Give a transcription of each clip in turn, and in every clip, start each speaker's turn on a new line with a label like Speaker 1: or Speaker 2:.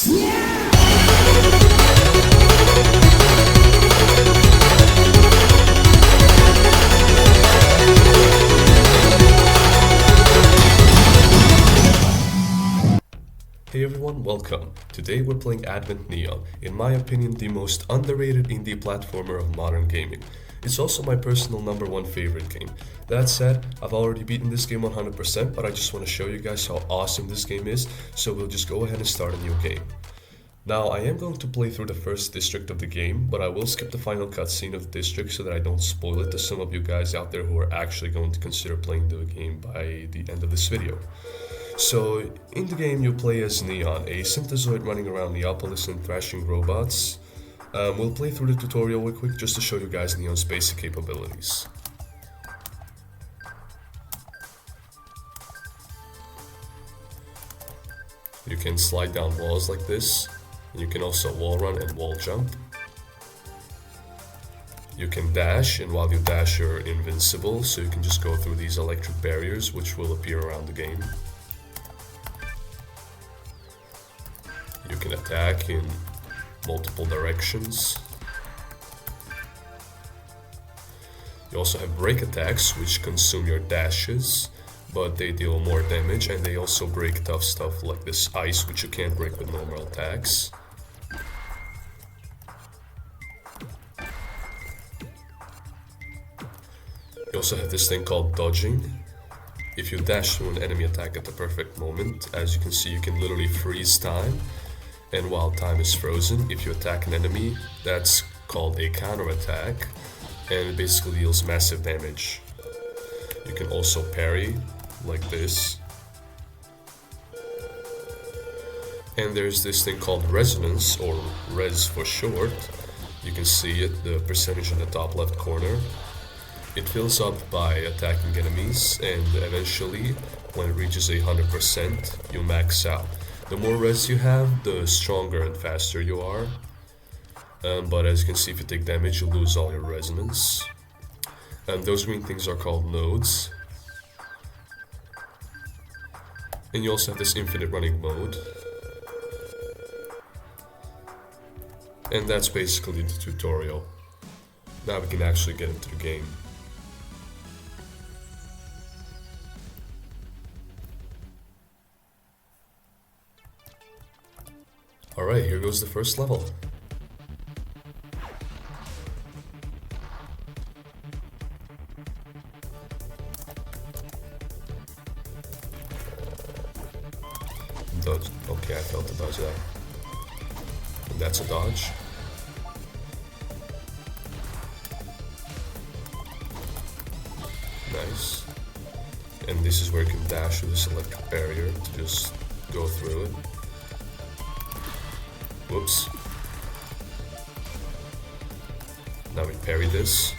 Speaker 1: Hey everyone, welcome. Today we're playing Advent Neon, in my opinion the most underrated indie platformer of modern gaming. It's also my personal number one favorite game. That said, I've already beaten this game 100%, but I just want to show you guys how awesome this game is, so we'll just go ahead and start a new game. Now, I am going to play through the first district of the game, but I will skip the final cutscene of the district so that I don't spoil it to some of you guys out there who are actually going to consider playing the game by the end of this video. So, in the game you play as Neon, a synthezoid running around Neopolis and thrashing robots. We'll play through the tutorial real quick just to show you guys Neon's basic capabilities. You can slide down walls like this. You can also wall run and wall jump. You can dash, and while you dash you're invincible, so you can just go through these electric barriers which will appear around the game. You can attack in multiple directions. You also have break attacks, which consume your dashes, but they deal more damage, and they also break tough stuff like this ice, which you can't break with normal attacks. You also have this thing called dodging. If you dash through an enemy attack at the perfect moment, as you can see, you can literally freeze time. And while time is frozen, if you attack an enemy, that's called a counterattack, and it basically deals massive damage. You can also parry, like this. And there's this thing called resonance, or res for short. You can see it, the percentage in the top left corner. It fills up by attacking enemies, and eventually, when it reaches 100%, you max out. The more res you have, the stronger and faster you are. But as you can see, if you take damage, you lose all your resonance. And those green things are called nodes. And you also have this infinite running mode. And that's basically the tutorial. Now we can actually get into the game. Alright, here goes the first level. Dodge. Okay, I failed to dodge that. And that's a dodge. Nice. And this is where you can dash through this electric barrier to just go through it. Whoops. Now we parry this.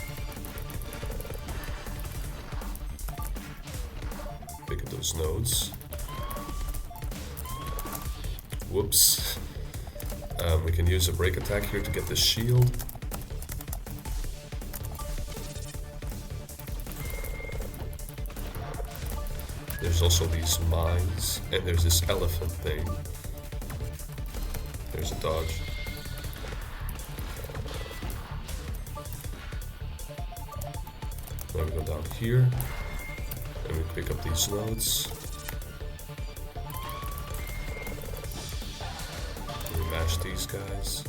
Speaker 1: Pick up those nodes. Whoops. We can use a break attack here to get the shield. There's also these mines, and there's this elephant thing. There's a dodge. Now we go down here, and we pick up these nodes. We mash these guys.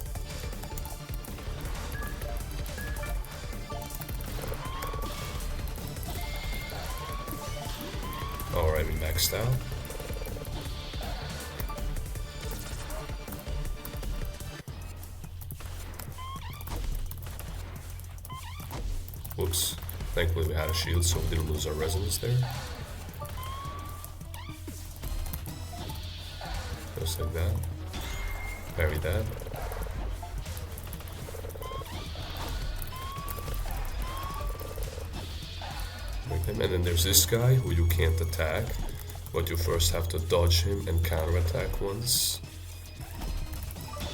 Speaker 1: Alright, we maxed out. Whoops. Thankfully we had a shield, so we didn't lose our resonance there. Just like that. Parry that. And then there's this guy who you can't attack, but you first have to dodge him and counterattack once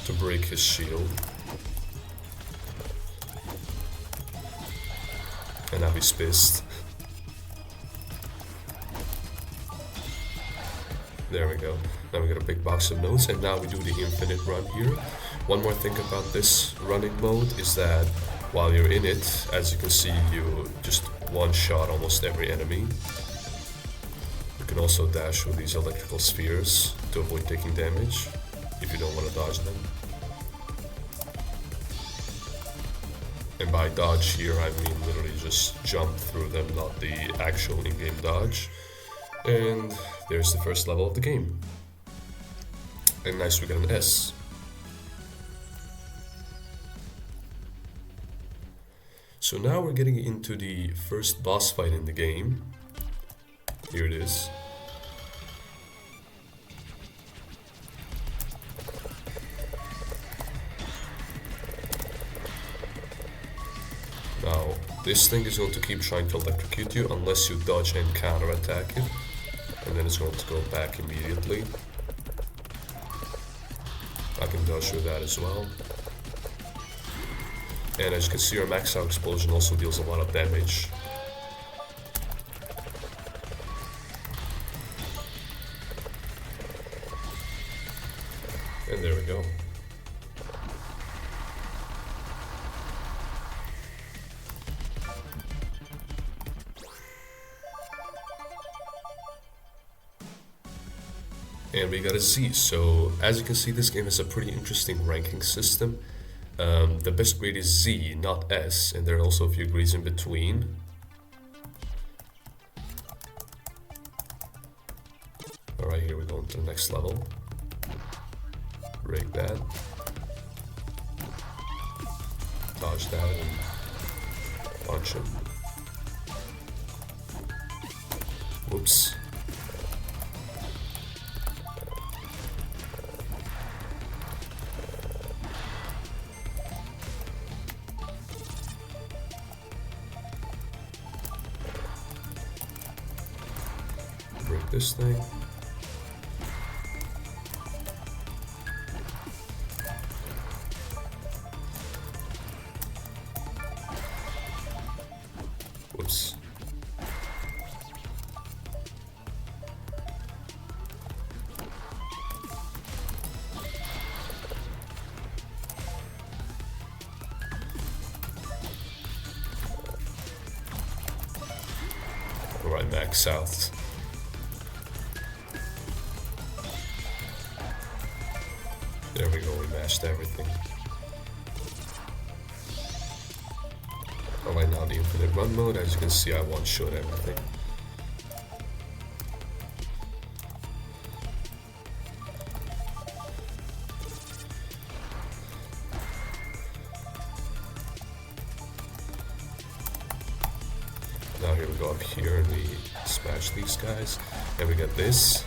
Speaker 1: to break his shield. And now he's pissed. There we go. Now we got a big box of notes, and now we do the infinite run here. One more thing about this running mode is that while you're in it, as you can see, you just one-shot almost every enemy. You can also dash with these electrical spheres to avoid taking damage if you don't want to dodge them. And by dodge here, I mean literally just jump through them, not the actual in-game dodge. And there's the first level of the game. And nice, we got an S. So now we're getting into the first boss fight in the game. Here it is. Now, this thing is going to keep trying to electrocute you unless you dodge and counter-attack it. And then it's going to go back immediately. I can dodge through that as well. And as you can see, our max out explosion also deals a lot of damage. And there we go. And we got a Z. So as you can see, this game has a pretty interesting ranking system. The best grade is Z, not S, and there are also a few grades in between. Alright, here we go into the next level. Break that. Dodge that and punch him. Whoops. Break this thing. Whoops. Alright, max out. There we go, we mashed everything. Alright, now the infinite run mode. As you can see, I one-shot everything. Now here we go up here and we smash these guys. And we get this.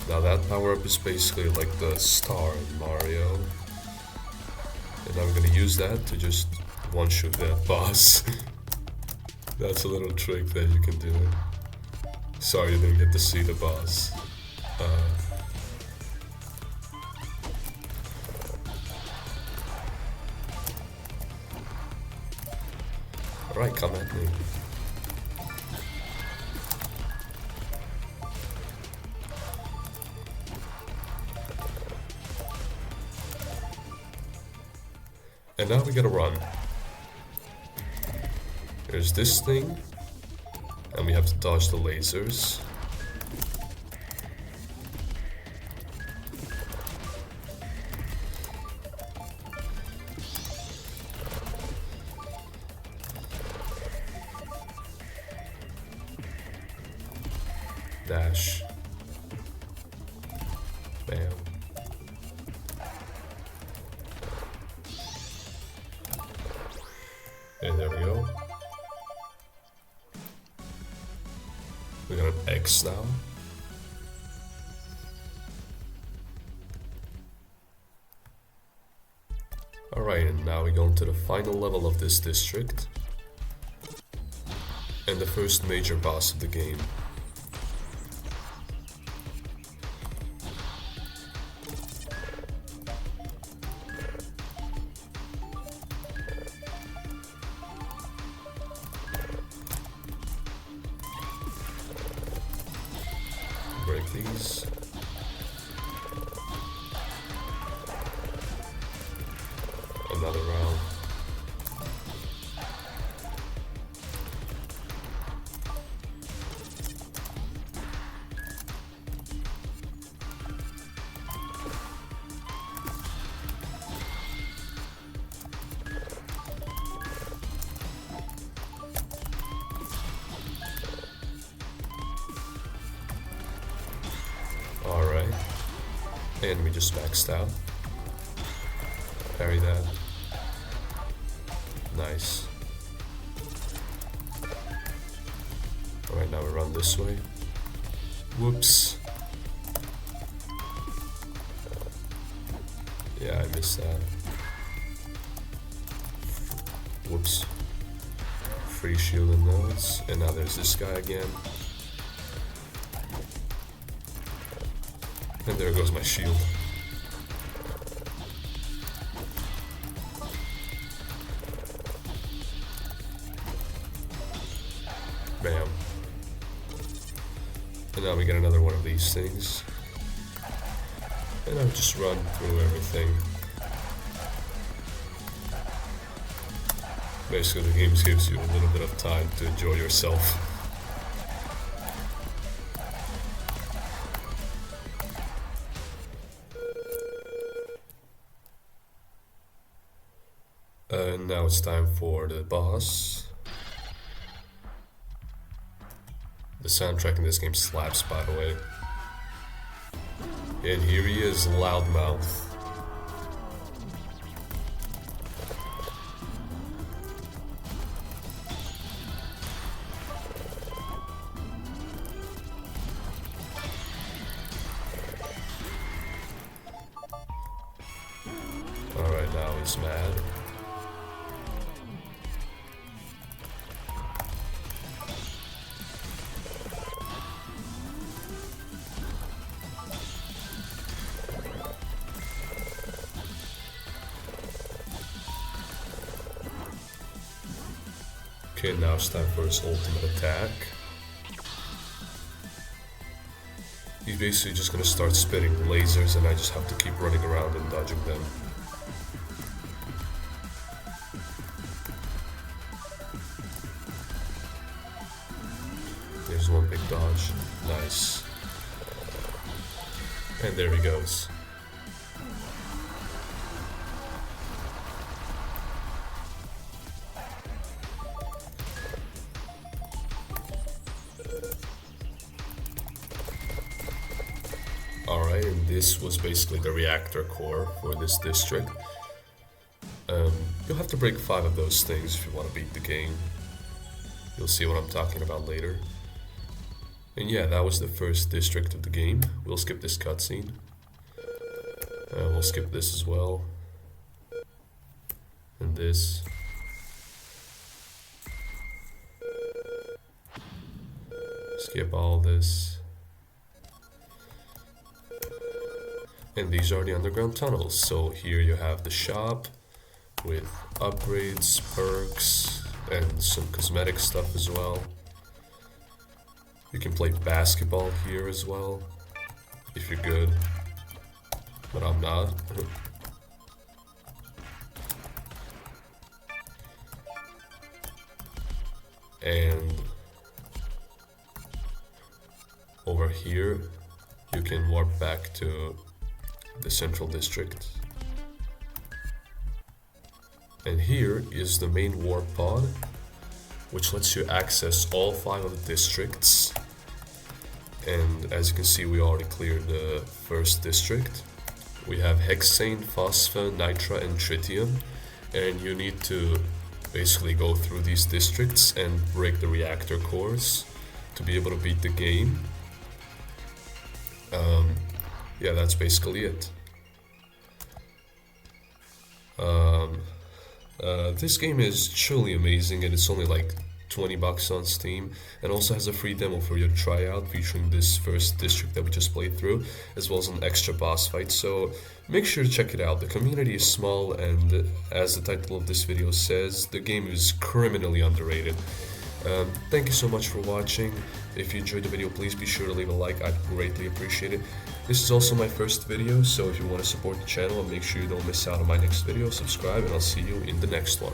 Speaker 1: Now that power-up is basically like the star in Mario. And now we're gonna use that to just one-shoot that boss. That's a little trick that you can do. Sorry you didn't get to see the boss. Alright, come at me. And now we gotta run. There's this thing, and we have to dodge the lasers. Dash. Bam. And there we go. We got an X now. Alright, and now we go into the final level of this district. And the first major boss of the game. Break of these. Another round. Alright. And we just maxed out. Parry that. Nice. Alright, now we run this way. Whoops. Yeah, I missed that. Whoops. Free shield and those. And now there's this guy again. And there goes my shield. Bam. And now we get another one of these things. And I'll just run through everything. Basically, the game gives you a little bit of time to enjoy yourself. And now it's time for the boss. The soundtrack in this game slaps, by the way. And here he is, Loudmouth. Alright, now he's mad. Okay, now it's time for his ultimate attack. He's basically just gonna start spitting lasers and I just have to keep running around and dodging them. There's one big dodge. Nice. And there he goes. Alright, and this was basically the reactor core for this district. You'll have to break 5 of those things if you want to beat the game. You'll see what I'm talking about later. And yeah, that was the first district of the game. We'll skip this cutscene. We'll skip this as well. And this. Skip all this. And these are the underground tunnels. So here you have the shop with upgrades, perks, and some cosmetic stuff as well. You can play basketball here as well, if you're good. But I'm not. And over here, you can warp back to the central district. And here is the main warp pod, which lets you access all 5 of the districts. And as you can see, we already cleared the first district. We have Hexane, Phospha, Nitra, and Tritium. And you need to basically go through these districts and break the reactor cores to be able to beat the game. Yeah, that's basically it. This game is truly amazing, and it's only like $20 on Steam, and also has a free demo for you to try out featuring this first district that we just played through, as well as an extra boss fight, so make sure to check it out. The community is small, and as the title of this video says, the game is criminally underrated. Thank you so much for watching. If you enjoyed the video, please be sure to leave a like. I'd greatly appreciate it. This is also my first video, so if you want to support the channel and make sure you don't miss out on my next video, subscribe and I'll see you in the next one.